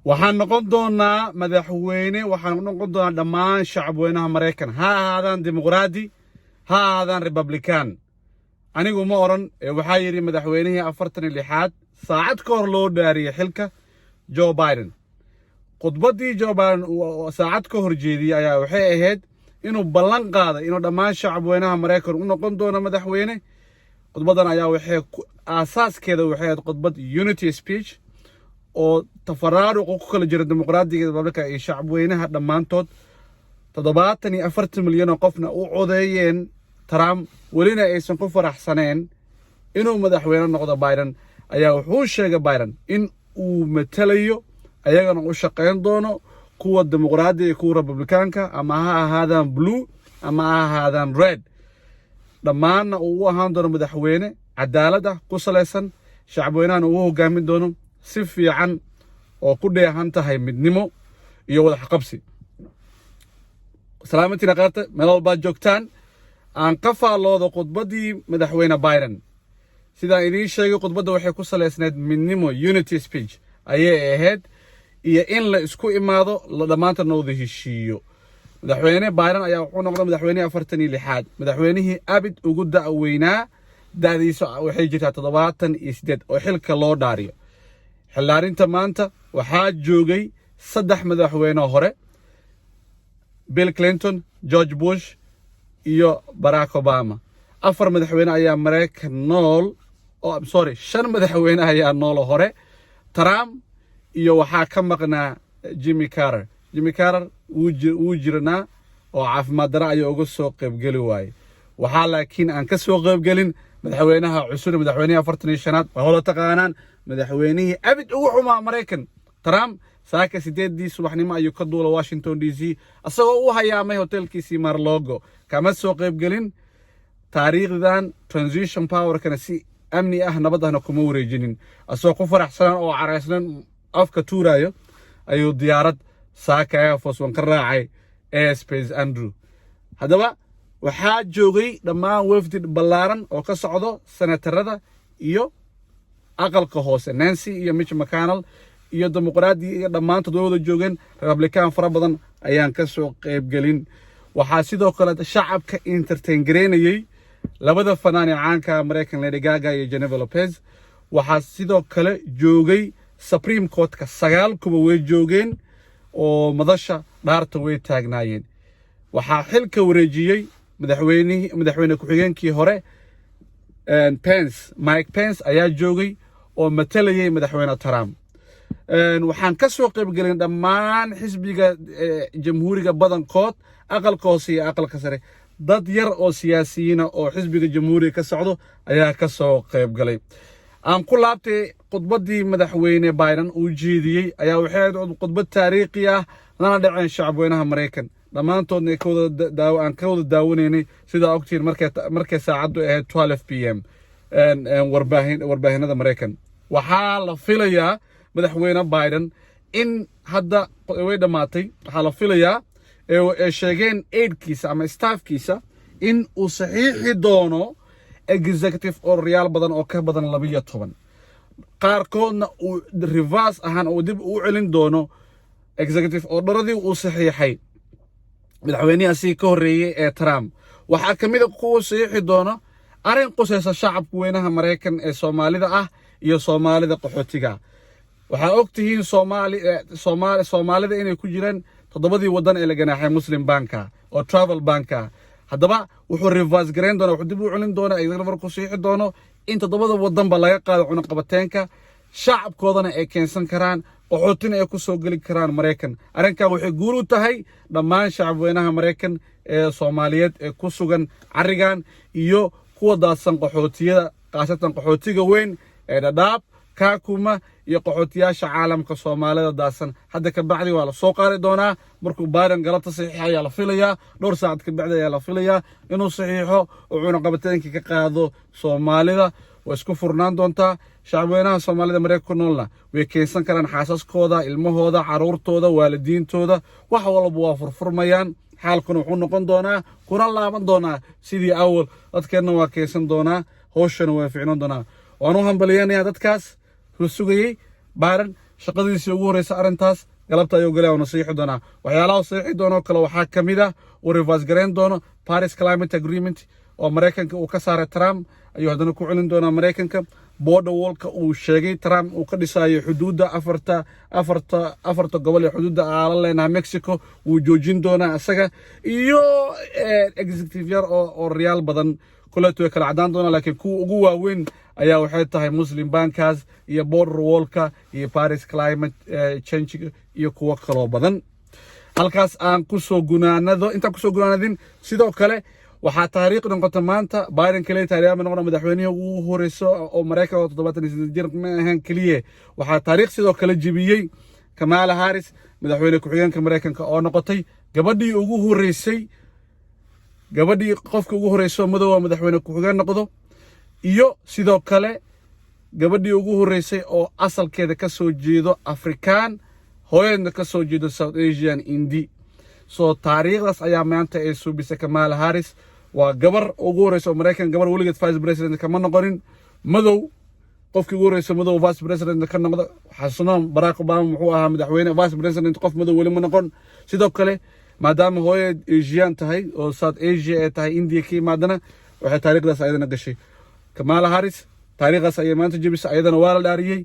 waxaan noqon doonaa madaxweyne waxaan noqon doonaa dhammaan shacabweynaha Mareykan ha ahaadaan dimuqraadi ha ahaadaan republican anigu ma oran waxaa yiri madaxweynihii 46aad saacad ka hor loo dhaariyay xilka Joe Biden khudbadii Joe Biden saacad ka hor jeediyay ayaa waxay ahayd inuu ballan qaaday inuu dhammaan shacabweynaha Mareykan u noqon doono madaxweyne khudbadan ayaa waxay asaaskeeda waxay ahayd khudbad unity speech oo tafaraaruq ku kala jira dimuqraadiga dalka iyo shacabweynaha dhamaantood 74 milyan oo qofna u codeeyeen Trump walina aysan ku faraxsaneen inuu madaxweyne noqdo Biden ayaa wuxuu sheegay Biden in uu matalayo ayagana u shaqeyn doono kuwa dimuqraadiga iyo kuwa republicanka ama ha ahaadaan blue ama ha ahaadaan red dhammaanna uu u ahaan doono madaxweyne cadaalad ah ku saleysan shacabweynahana uu hogaamin doono si fiican oo ku dheehan tahay midnimo iyo wada xaqabsi salaamantina qaata meel walba joogtaan aan ka faaloodo khudbadii madaxweyne Biden sida idin sheegay khudbadda waxay ku saleysnayd midnimo unity speech ayay ahayd iyo in la isku imaado la dhamaanta wada heshiiyo madaxweyne Biden ayaa wuxuu noqday madaxweyne 46aad madaxweynihii abid ugu da'weynaa da'diisa waxay jirtaa 78 oo xilka loo dhaariyo xilaarinta maanta waxaa joogay 3 madaxweyne hore Bill Clinton George Bush iyo Barack Obama 4 madaxweyne ayaa Mareykan nool oo shan madaxweyne ayaa nool hore Trump iyo waxaa ka maqnaa Jimmy Carter wuu jirnaa oo caafimaad dara ayuu uga soo qaybgeli waayay waxaa laakiin aan ka soo qaybgelin madaxweynaha cusub madaxweynaha 45aad wada taqaanaan madaxweynihii abid ugu xumaa Mareykan Trump saaka 8 subaxnimo ayuu ka duulay Washington DC asagoo u hayaamay hotelkiisii Mar-a-Lago kama soo qaybgelin taariikhdan transition power kana si amni ah nabadana kuma wareejinin asagoo ku faraxsan oo careysnan afka tuurayo ayuu diyaarad saaka Air Force One ka raacay Airspace Andrew hadaba waxaa joogay dhammaan wafdi ballaaran oo ka socdo senatarada iyo aqalka hoose Nancy iyo Mitch McConnell iyo dimuqraadi iyo dhamaantood wada joogeen republican fara badan ayaan ka soo qaybgelin waxaa sidoo kale shacabka entertain gareynayay labada fanaan ee caanka Mareykan Lady Gaga iyo Jennifer Lopez waxaa sidoo kale joogay Supreme Court ka 9 kuba way joogeen oo madasha dhaarta way taagnaayeen waxaa xilka wareejiyay madaxweyne ku-xigeenkii hore Mike Pence ayaa joogay oo matalayay madaxweyne Trump waxaan ka soo qaybgelin dhammaan xisbiga jamhuuriga badankood aqalka hoose iyo aqalka sare dad yar oo siyaasiyiin oo xisbiga jamhuuriga ka socdo ayaa ka soo qaybgalay aan ku laabtay khudbadii madaxweyne Biden uu jeediyay ayaa waxay ahayd khudbad taariikhi ah lana dhacay shacabweynaha Mareykan dhamaantoodna aan ka wada daawaneynay sida ogtiin markay saacadu ahayd 12 PM warbaahinada Mareykan waxaa la filayaa madaxweyne Biden in hadda way dhamaatay waxaa la filayaa ee sheegeen aidkiisa ama staffkiisa in uu saxiixi doono executive order badan oo ka badan 12 qaarkoodna uu reverse ahaan oo dib u celin doono executive orderadii uu saxiixay madaxweynahaasi ka horeeyay ee Trump waxaa kamid ah kuwa saxiixi doono arrin qosaysa shacabka weynaha Mareykan ee Soomaalida ah iyo Soomaalida qaxootiga waxaa ogtihiin Soomaalida inay ku jiraan 7 wadan ee la ganaaxay Muslim Banka oo Travel Banka hadaba wuxuu reverse gareyn doona wuxuu dib u celin doona executive order ku saxiixi doono in 7 wadan ba laga qaado cunaqabateenka shacabkoodana ay keensan karaan qaxootina ay ku soo gali karaan Mareykan arrinka waxay guul u tahay dhammaan shacabweynaha Mareykan ee Soomaaliyeed ee ku sugan carigan iyo kuwa daadsan qaxootiyada qaasatan qaxootiga weyn ee Dadaab Kakuma iyo qaxootiyaasha caalamka Soomaalida daadsan hadda ka bacdi waa la soo qaari doonaa markuu Biden galabta saxiixay ayaa la filayaa dhowr saacad ka bacdi ayaa la filayaa inuu saxiixo oo cunaqabateenka ka qaado Soomaalida way isku furnaan doontaa shacabweynaha Soomaalida Mareykan noolna way keensan karaan xaasaskooda ilmahooda caruurtooda waalidiintooda wax walba waa furfurmayaan xaalkuna wuxuu noqon doonaa kuna laaban doonaa sidii awal dadkeena waa keensan doonaa hawshana way fiicnaan doonaa waanu hambalyeynaya dadkaas sugayay Biden shaqadiisii ugu horeysa arrintaas galabta ayuu galay oo nasiixi doonaa waxyaalaha saxiixi doono kale waxaa ka mid ah uu reverse gareyn doono Paris Climate Agreement oo Mareykanka uu ka saaray Trump ayuu haddana ku celin doonaa Mareykanka border wall-ka uu sheegay Trump uu ka dhisayo xuduudda afarta gobol ee xuduudda aan la leenahay Mexico uu joojin doonaa isaga iyo executive yar oo real badan kuleeto kala cadaan doona laakiin kuwa ugu waaweyn ayaa waxay tahay Muslim bankers iyo border wall-ka iyo Paris Climate Change iyo kuwa kale badan halkaas aan ku soo gunaanadin sidoo kale waxaa taariikh noqota maanta Biden kale taariikh noqon madaxweynaha ugu horeyso oo Mareykanka 78 jir ma ahan kaliye waxaa taariikh sidoo kale jibiyay Kamala Harris madaxweyne ku-xigeenka Mareykanka oo noqotay gabadhii qofka ugu horeyso madow madaxweyne ku-xigeen noqdo iyo sidoo kale gabadhii ugu horeysay oo asalkeeda ka soo jeedo Afrikaan hooyadna ka soo jeedo South Asian Indi soo taariikhdaas ayaa maanta ay suubisay Kamala Harris waa gabar ugu horeyso Mareykan gabar waligeed vice president kama noqonin madow qofkii ugu horeyso madow vice president ka noqdo xasuunan Barack Obama wuxuu ahaa madaxweyne vice president qof madow wali ma noqon sidoo kale maadaama hooyad Asian tahay oo South Asia ay tahay India ka yimaadana waxay taariikhdaas ayadana gashay Kamala Harris taariikhdaas ayay maanta jabisay ayadana waa la dhaariyay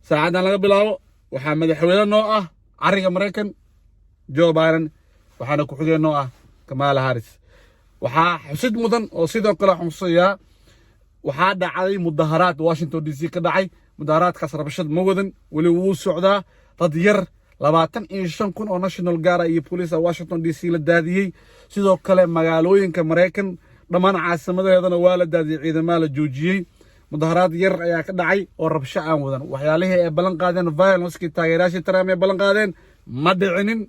saacadan laga bilaabo waxaa madaxweyne noo ah cariga Mareykan Joe Biden waxaana ku xigeen noo ah Kamala Harris waxaa xusid mudan oo sidoo kale xusaya waxaa dhacay mudaharaad Washington DC ka dhacay mudaharaadkaas rabshad ma wadan wali wuu socdaa dad yar 25,000 oo national guard iyo police Washington DC la daadiyay sidoo kale magaalooyinka Mareykan dhammaan caasimadeedana waa la daadiyay ciidamada la joojiyay mudaharaad yar ayaa ka dhacay oo rabsho aan wadan waxyaalihii ay ballan qaadeen violence-kii taageerayaashii Trump ay ballan qaadeen ma dhicinin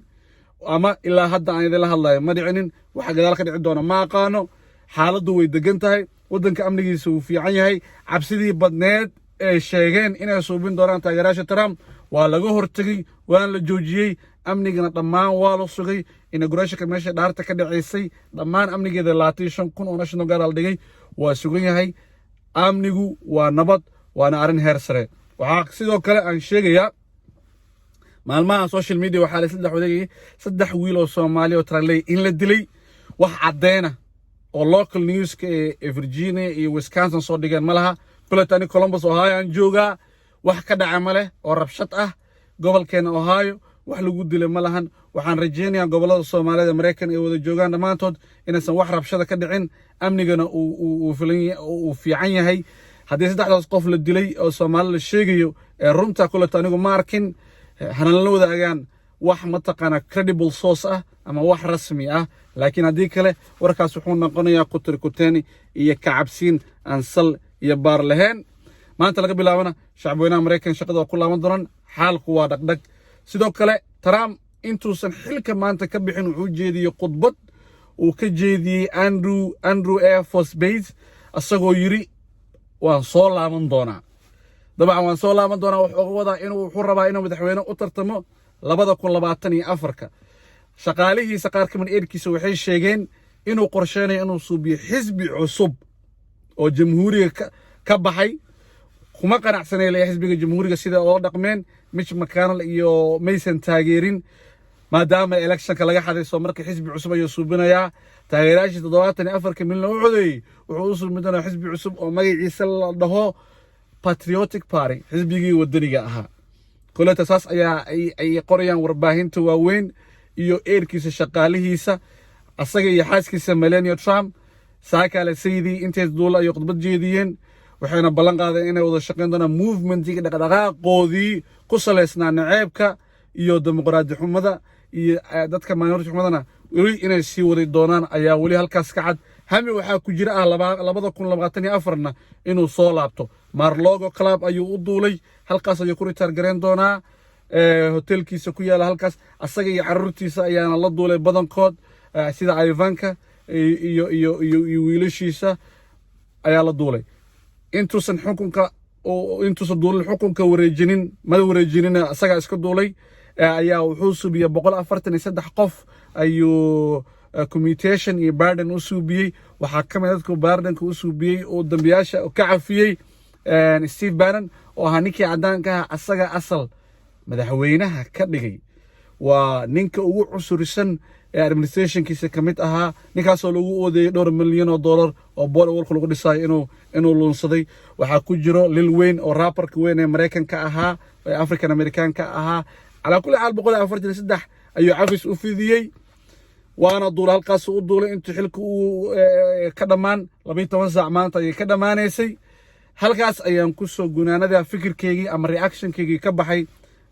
ama ilaa hadda aan idin la hadlayo ma dhicinin waxa gadaal ka dhici doona ma aqaano xaaladdu way degan tahay wadanka amnigiisa uu fiican yahay cabsidii badneed ee sheegeen inay suubin doonaan taageerayaasha Trump waa laga hortagay waan la joojiyay amnigana dhammaan waa la sugay inaugurationka meesha dhaarta ka dhaceysay dhammaan amnigeeda 25,000 oo national guard la dhigay waa sugan yahay amnigu waa nabad waana arrin heer sare waxaa sidoo kale aan sheegayaa maalmaha social media waxaa la saddex wiil oo Soomaali oo Traley in la dilay wax cadeena oo local news ka ee Virginia iyo Wisconsin soo dhigeen malaha kulatani Columbus Ohio aan joogaa wax ka dhaca male oo rabshad ah gobolkeena Ohio wax lagu dilay malahan waxaan rajeynayaa gobolada Soomaalida Mareykan ay wada joogaan dhamaantood inaysan wax rabshada ka dhicin amnigana uu fiican yahay haddii saddexdaas qof la dilay oo Soomaali la sheegayo ee runta kulatanigu ma arkin hanala wadaagaan wax mataqaana credible source ah ama wax rasmi ah laakiin haddii kale warkaas wuxuu noqonayaa kutirkuteeni iyo kacabsiin aan sal iyo baar lahayn maanta laga bilaabana shacabweynaha Mareykan shaqada ku laaban doonaan xaalku waa dhaqdhaq sidoo kale Trump intuusan xilka maanta ka bixin wuxuu jeediyay khudbad uu ka jeediyay Andrew Air Force Base asagoo yiri waan soo laaban doonaa dabcan waan soo laaban doonaa wuxuu wadaa wuxuu rabaa inuu madaxweyne u tartamo 2024 shaqaalihiisa qaar ka mid eerkiisa waxay sheegeen inuu qorsheynayo inuu suubiyo xisbi cusub oo jamhuuriga ka baxay kuma qanacsanay xisbiga jamhuuriga sida oo dhaqmeen Mitch McConnell iyo Mason taageerin maadaama electionka laga xaday soo markii xisbi cusub ayuu suubinayaa taageerayaashii 74 milyan oo codeeyay wuxuu u suubinayaa xisbi cusub oo magaciisa la dhaho Patriotic Party xisbigii wadaniga ahaa kulata saas ayaa ay qorayaan warbaahinta waaweyn iyo eerkiisa shaqaalihiisa asaga iyo xaaskiisa Melania Trump saakale sayidii intay duula ay khudbad jeediyeen waxayna ballan qaadeen inay wada shaqeyn doonaan movementiga dhaqdhaqaaqoodii ku saleysnaa naceebka iyo dimuqraadi xumada iyo dadka minority xumadana weli inay sii wadi doonaan ayaa weli halkaas ka cad hami waxaa ku jira 2024na inuu soo laabto Mar-a-Lago Club ayuu u duulay halkaas ayuu ku retired gareyn doonaa hotelkiisa ku yaala halkaas asaga iyo carruurtiisa ayaana la duulay badankood sida Ivanka iyo wiilashiisa ayaa la duulay intuusan duulin xukunka wareejinin asaga iska duulay ayaa wuxuu suubiyay 143 qof ayuu commutation iyo burden u suubiyay waxaa ka mid dadka burdenka u suubiyay oo dambiyaasha ka cafiyay Steve Bannon oo ahaa ninkii cadaanka ah asaga asal madaxweynaha ka dhigay waa ninka ugu cusurisan ee administrationkiisa ka mid ahaa, ninkaasoo lagu oodeeyey $2 milyan oo boolwarka lagu dhisayo inuu luunsaday. waxaa ku jiro Lil Wayne oo rapperka weyn ee Mareykanka ahaa ee African Americanka ahaa. calaa kulli xaal 143 ayuu cafis u fidiyey, waana duul halkaas u duulay intuu xilka uu ka dhammaan 12 saac maanta ayay ka dhammaanaysay. halkaas ayaan ku soo gunaanada fikirkeygii ama reactionkeygii ka baxay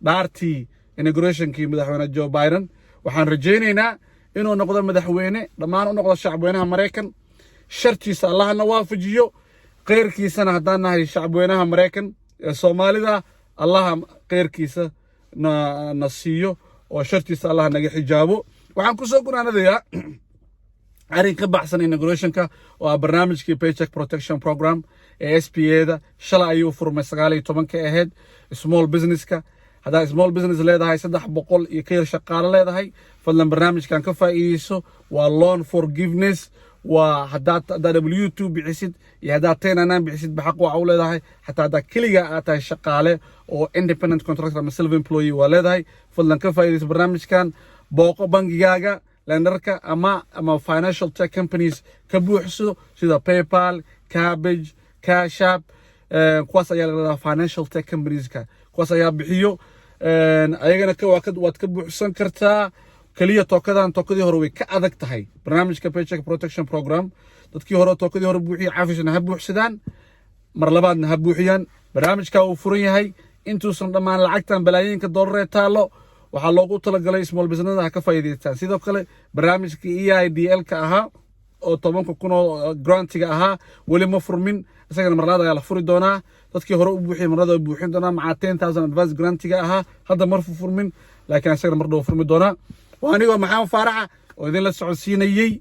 dhaartii inaugurationkii madaxweyne Joe Biden. waxaan rajaynaynaa inuu noqdo madaxweyne dhammaan u noqdo shacabweynaha Mareykan, shartiisa allahna waafajiyo, khayrkiisana haddaan nahay shacabweynaha Mareykan ee Soomaalida allaha khayrkiisa na siiyo oo shartiisa allah naga xijaabo. waxaan ku soo gunaanadayaa arrin ka baxsan inaugurationka oo ah barnaamijkii Paycheck Protection Program ee SBA-da. shalay ayuu furmay 19 ahayd. small businesska haddaa small business leedahay 300 iyo ka yar shaqaale leedahay, fadlan barnaamijkan ka faa'iideyso. waa loan forgiveness, waa haddaad W2 bixisid iyo haddaad 1099 bixisid xaq waxa u leedahay. xataa haddaa keliga aad tahay shaqaale oo independent contractor ama self employee waa leedahay. fadlan ka faa'iideyso barnaamijkan. booqo bangigaaga lendarka ama financial tech companies ka buuxso sida PayPal, Cabbage, Cash App. kuwaas ayaa la financial tech companies-ka, kuwaas ayaa bixiyo. ayagana waad ka buuxsan kartaa. kaliya tookadii hore way ka adag tahay barnaamijka Paycheck Protection Program. dadkii hore tookadii hore buuxiyay cafisna ha buuxsadaan, mar labaadna ha buuxiyaan. barnaamijka uu furan yahay intuusan dhammaan lacagtan balaayiinka dollar ee taalo. waxaa loogu talagalay small business-da ha ka faa'iideystaan. sidoo kale barnaamijka EIDL-ka ahaa oo 10,000 oo grantiga ahaa weli ma furmin, isagana marlaad ayaa la furi doonaa. dadkii hore u buuxiyay marlaad ay buuxin doonaa maca 10,000 advance grantiga ahaa. hadda mar furmin, laakiin isagana mar dhow furmi doonaa. waa anigoo Maxamed Faaraxa oo idin la socodsiinayay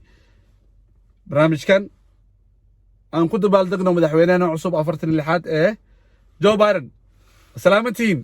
barnaamijkan aan ku dabaaldegno madaxweynaha cusub 46 ee Joe Biden. salaamatiin.